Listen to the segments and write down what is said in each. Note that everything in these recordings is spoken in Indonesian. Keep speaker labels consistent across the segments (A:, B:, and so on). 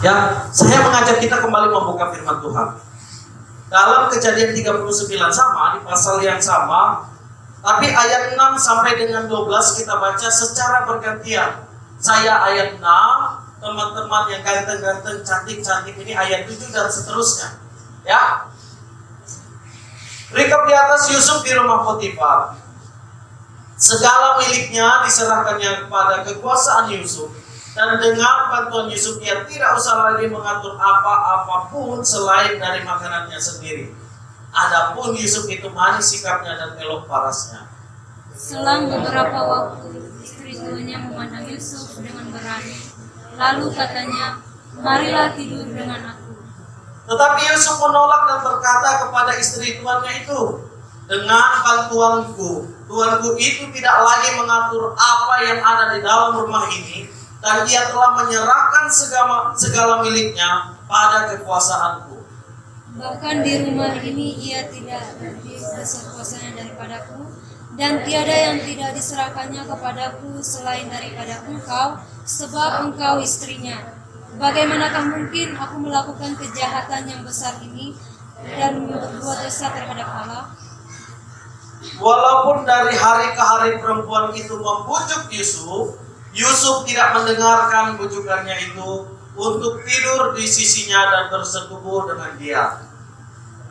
A: Ya, saya mengajak kita kembali membuka firman Tuhan. Dalam Kejadian 39 sama, di pasal yang sama, tapi ayat 6 sampai dengan 12 kita baca secara bergantian. Saya ayat 6, teman-teman yang ganteng-ganteng, cantik-cantik ini ayat 7 dan seterusnya. Ya. Rekap di atas Yusuf di rumah Potifar. Segala miliknya diserahkannya kepada kekuasaan Yusuf. Dan dengan bantuan Yusuf ia tidak usah lagi mengatur apa-apapun selain dari makanannya sendiri. Adapun Yusuf itu manis sikapnya dan elok parasnya.
B: Selang beberapa waktu istri tuanya memandang Yusuf dengan berani. Lalu katanya, marilah tidur dengan aku.
A: Tetapi Yusuf menolak dan berkata kepada istri tuannya itu, dengan bantuanku, tuanku itu tidak lagi mengatur apa yang ada di dalam rumah ini. Dan ia telah menyerahkan segala miliknya pada kekuasaanku.
B: Bahkan di rumah ini ia tidak lebih besar kuasanya daripadaku, dan tiada yang tidak diserahkannya kepadaku selain daripada engkau, sebab engkau istrinya. Bagaimanakah mungkin aku melakukan kejahatan yang besar ini dan berbuat dosa terhadap Allah?
A: Walaupun dari hari ke hari perempuan itu membujuk Yusuf tidak mendengarkan bujukannya itu untuk tidur di sisinya dan bersetubuh dengan dia.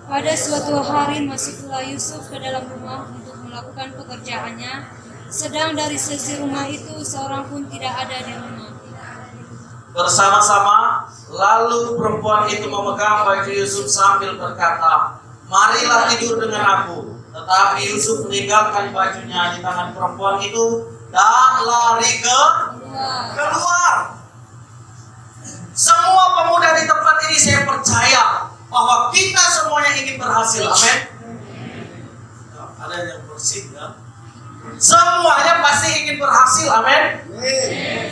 B: Pada suatu hari masuklah Yusuf ke dalam rumah untuk melakukan pekerjaannya, sedang dari sisi rumah itu seorang pun tidak ada di rumah.
A: Bersama-sama, lalu perempuan itu memegang baju Yusuf sambil berkata, marilah tidur dengan aku. Tetapi Yusuf meninggalkan bajunya di tangan perempuan itu dan lari keluar. Semua pemuda di tempat ini saya percaya bahwa kita semuanya ingin berhasil. Amin. Ada yang bersih ya. Semuanya pasti ingin berhasil. Amin.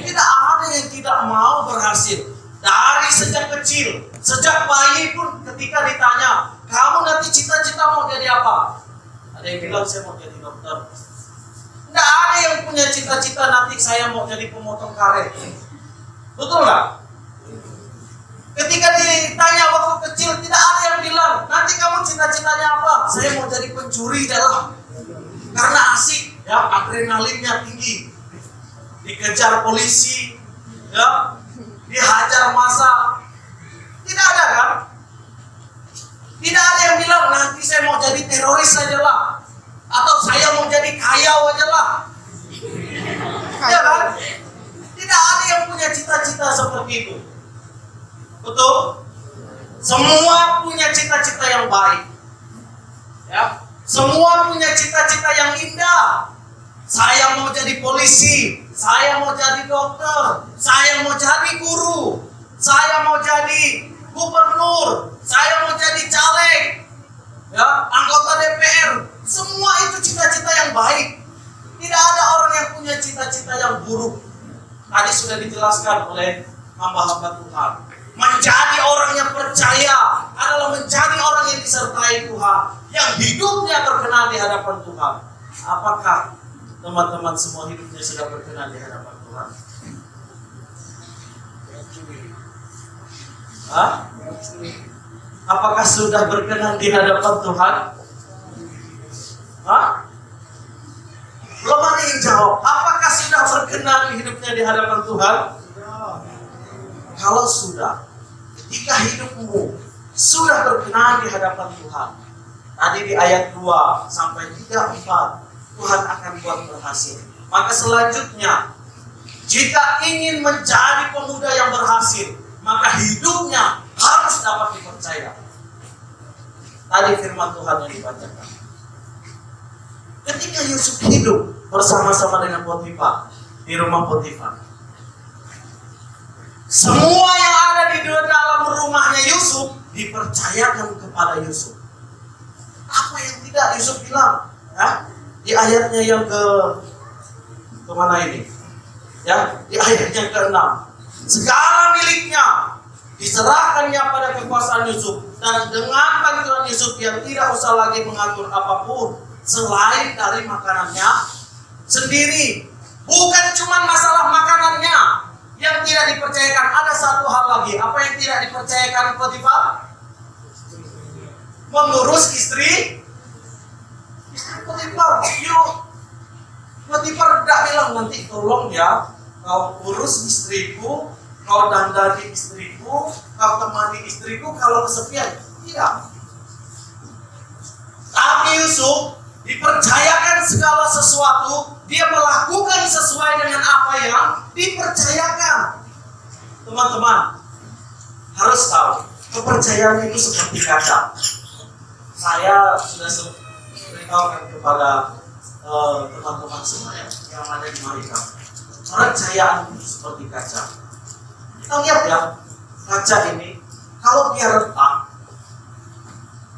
A: Tidak ada yang tidak mau berhasil. Dari sejak kecil, sejak bayi pun ketika ditanya, kamu nanti cita-cita mau jadi apa? Ada yang bilang saya mau jadi dokter. Tidak ada yang punya cita-cita nanti saya mau jadi pemotong karet. Betul nggak? Ketika ditanya waktu kecil, tidak ada yang bilang, nanti kamu cita-citanya apa? Saya mau jadi pencuri jalan. Karena asik, ya, adrenalinnya tinggi. Dikejar polisi, ya, dihajar massa. Tidak ada kan? Tidak ada yang bilang, nanti saya mau jadi teroris saja lah. Atau saya mau jadi kaya aja lah. Ya kan? Tidak ada yang punya cita-cita seperti itu. Betul? Semua punya cita-cita yang baik. Ya. Semua punya cita-cita yang indah. Saya mau jadi polisi, saya mau jadi dokter, saya mau jadi guru, saya mau jadi gubernur, saya mau jadi caleg, ya, anggota DPR. Semua itu cita-cita yang baik. Tidak ada orang yang punya cita-cita yang buruk. Tadi sudah dijelaskan oleh hamba-hamba Tuhan. Menjadi orang yang percaya adalah menjadi orang yang disertai Tuhan, yang hidupnya berkenan di hadapan Tuhan. Apakah teman-teman semua hidupnya sudah berkenan di hadapan Tuhan? Hah? Apakah sudah berkenan di hadapan Tuhan? Hah? Belum ada yang jawab. Apakah sudah berkenan hidupnya di hadapan Tuhan? Kalau sudah, ketika hidupmu sudah berkenan di hadapan Tuhan, tadi di ayat 2 sampai 3-4, Tuhan akan buat berhasil. Maka selanjutnya, jika ingin menjadi pemuda yang berhasil, maka hidupnya harus dapat dipercaya. Tadi firman Tuhan yang dibacakan. Ketika Yusuf hidup bersama-sama dengan Potifar di rumah Potifar, semua yang ada di dalam rumahnya Yusuf dipercayakan kepada Yusuf. Apa yang tidak Yusuf bilang? Ya? Di ayatnya yang ke mana ini? Ya, di ayat yang ke-6. Segala miliknya diserahkannya pada kekuasaan Yusuf, dan dengan bantuan Yusuf dia tidak usah lagi mengatur apapun selain dari makanannya sendiri. Bukan cuma masalah makanannya yang tidak dipercayakan, ada satu hal lagi. Apa yang pekerjaan Potifar? Mengurus istri Potifar. Potifar tidak bilang, nanti tolong ya, kau urus istriku, kau dandani istriku, kau temani istriku kalau kesepian. Tidak. Tapi Yusuf dipercayakan segala sesuatu, dia melakukan sesuai dengan apa yang dipercayakan. Teman-teman harus tahu, kepercayaan itu seperti kaca. Saya sudah beritahukan kepada teman-teman semua yang ada di Marika. Kepercayaan itu seperti kaca. Kita lihat ya, kaca ini kalau dia retak,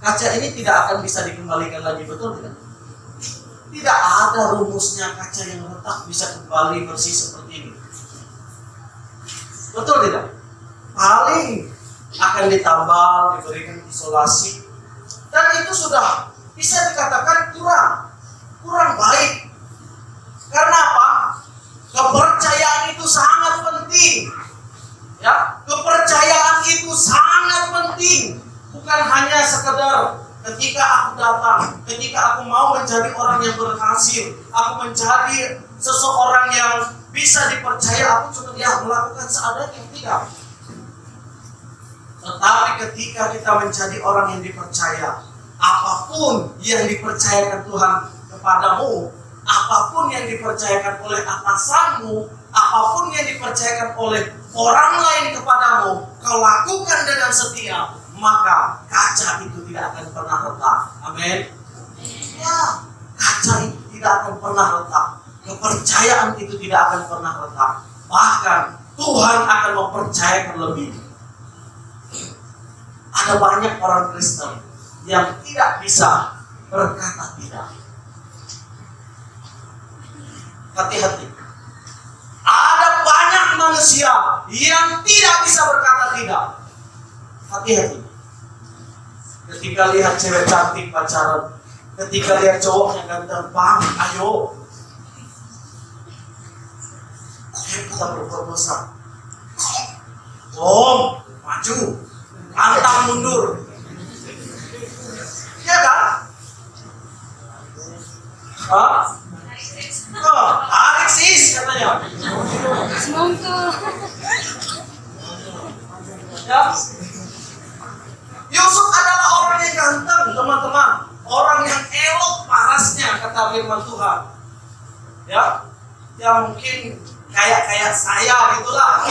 A: kaca ini tidak akan bisa dikembalikan lagi, betul tidak? Tidak ada rumusnya kaca yang retak bisa kembali bersih seperti ini. Betul tidak? Paling akan ditambal, diberikan isolasi, dan itu sudah bisa dikatakan kurang baik. Karena apa? Kepercayaan itu sangat penting. Ya, kepercayaan itu sangat penting. Bukan hanya sekedar ketika aku datang, ketika aku mau menjadi orang yang berhasil, aku menjadi seseorang yang bisa dipercaya, aku cuma dia melakukan seadanya, tidak. Tetapi ketika kita menjadi orang yang dipercaya, apapun yang dipercayakan Tuhan kepadamu, apapun yang dipercayakan oleh atasanmu, apapun yang dipercayakan oleh orang lain kepadamu, kau lakukan dengan setia, maka kaca itu tidak akan pernah retak. Amin. Ya, kaca itu tidak akan pernah retak. Kepercayaan itu tidak akan pernah retak. Bahkan Tuhan akan mempercayakan lebih. Ada banyak orang Kristen yang tidak bisa berkata tidak. Hati-hati. Ada banyak manusia yang tidak bisa berkata tidak. Hati-hati. Ketika lihat cewek cantik pacaran, ketika lihat cowoknya ganteng, bang, ayo. Kita berbuat dosa. Om, maju, pantang mundur. Ya kan? Tarik sis katanya.
B: Semongko.
A: Ya. Yusuf adalah orang yang ganteng, teman-teman. Orang yang elok parasnya, kata firman Tuhan. Ya mungkin kayak saya gitulah.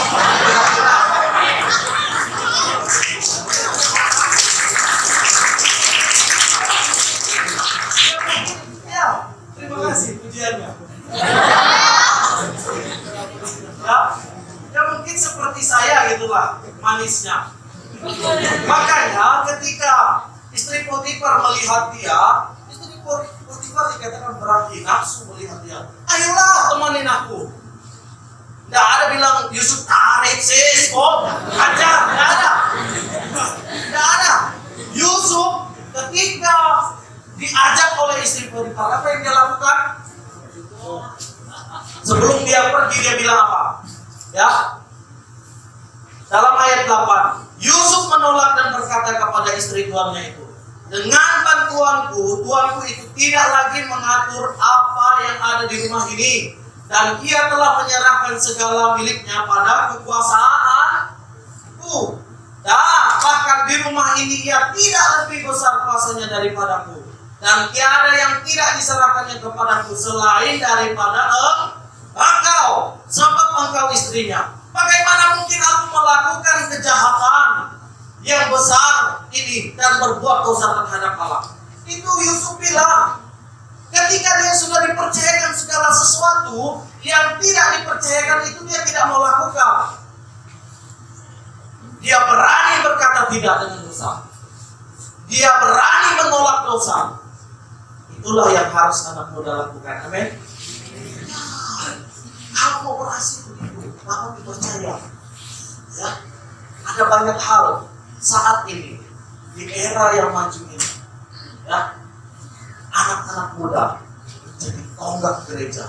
A: Ya, terima kasih pujiannya. Ya mungkin seperti saya gitulah manisnya. Makanya ketika istri Potifar melihat dia, istri Potifar dikatakan berakhir nafsu melihat dia. Ayolah temanin aku. Tidak ada bilang Yusuf tarik sis, ajar, tidak ada. Tidak ada. Yusuf ketika diajak oleh istri Potifar, apa yang dia lakukan? Sebelum dia pergi dia bilang apa? Ya. Dalam ayat 8, Yusuf menolak dan berkata kepada istri tuannya itu, dengan bantuanku, tuanku itu tidak lagi mengatur apa yang ada di rumah ini, dan ia telah menyerahkan segala miliknya pada kekuasaanku. Dan bahkan di rumah ini ia tidak lebih besar kuasanya daripadaku, dan tiada yang tidak diserahkannya kepadaku selain daripada engkau, sebab engkau istrinya. Bagaimana mungkin aku melakukan kejahatan yang besar ini dan berbuat dosa terhadap Allah? Itu Yusuf bilang. Ketika dia sudah dipercayakan segala sesuatu, yang tidak dipercayakan itu dia tidak mau lakukan. Dia berani berkata tidak dengan dosa. Dia berani menolak dosa. Itulah yang harus anak muda lakukan. Amin. Kamu mau berhasil begitu, kamu dipercaya. Ya, ada banyak hal saat ini di era yang maju ini. Ya, anak-anak muda menjadi tonggak gereja.